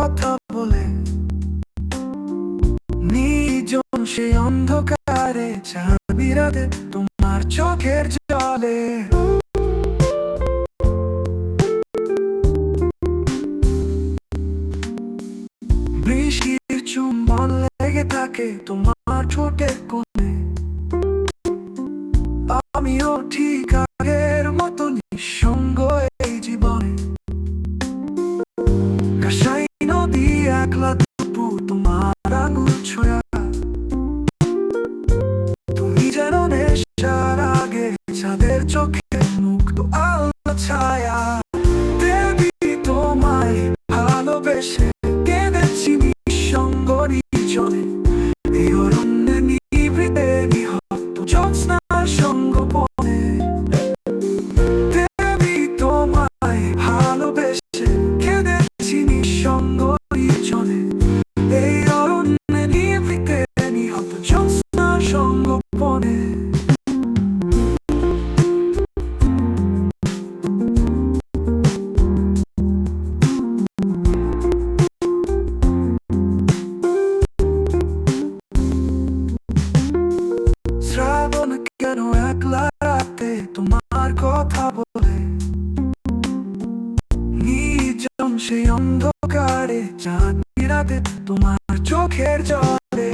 কথা বলে নির্জন সেই অন্ধকারে চাঁদনি রাতে তোমার চোখের জলে বৃষ্টির চুম্বন লেগে থাকে তোমার ঠোঁটের কোণে। আমিও ঠিক আগের মতো নিঃসঙ্গ এই জীবনে। কাঁসাই নদী একলা তবু তোমার আঙুল ছোঁয়া, তুমি যেন নেশার আগে চাঁদের চোখে মুক্ত আলো ছায়া। দেবী তোমায় ভালোবেসে কেঁদেছি নিঃসঙ্গ নির্জনে, এই অরণ্যে নিভৃতে নিহত জ্যোৎস্নার সঙ্গোপনে। দেবী তোমায় ভালোবেসে কেঁদেছি নিঃসঙ্গ নির্জনে, এই অরণ্যে নিভৃতে নিহত জ্যোৎস্নার সঙ্গোপনে। শ্রাবণ কেন একলা রাতে তোমার কথা বলে নির্জন সেই অন্ধকারে চাঁদনি রাতে তোমার চোখের জলে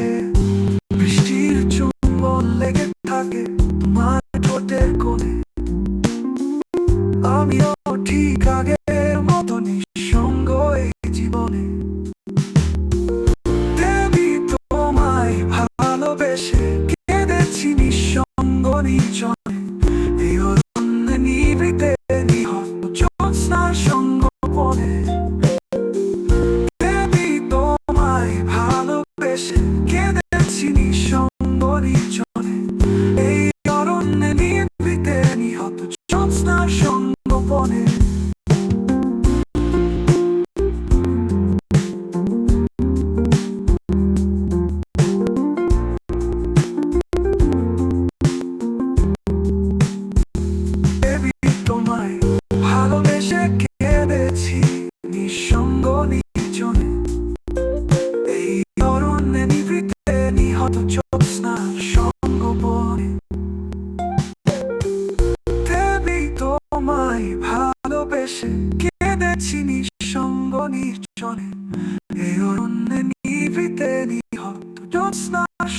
বৃষ্টির চুম্বন লেগে থাকে তোমার ঠোঁটের কোণে। আমিও ঠিক আগের মতো নিঃসঙ্গ এই জীবনে। দেবী তোমায় ভালোবেসে কেঁদেছি নিঃসঙ্গ নির্জনে, এই অরণ্যে নিভৃতে নিহত জ্যোৎস্নার সঙ্গোপনে। দেবী তোমায় ভালোবেসে কেঁদেছি নিঃসঙ্গ নির্জনে, এই অরণ্যে নিভৃতে নিহত জ্যোৎস্নার সঙ্গোপনে। দেবী তোমায় ভালোবেসে কেঁদেছি নিঃসঙ্গ নির্জনে, এই অরণ্যে নিভৃতে নিহত জ্যোৎস্নার সঙ্গোপনে। দেবী তোমায় ভালোবেসে কেঁদেছি নিঃসঙ্গ নির্জনে, এই অরণ্যে নিভৃতে নিহত জ্যোৎস্নার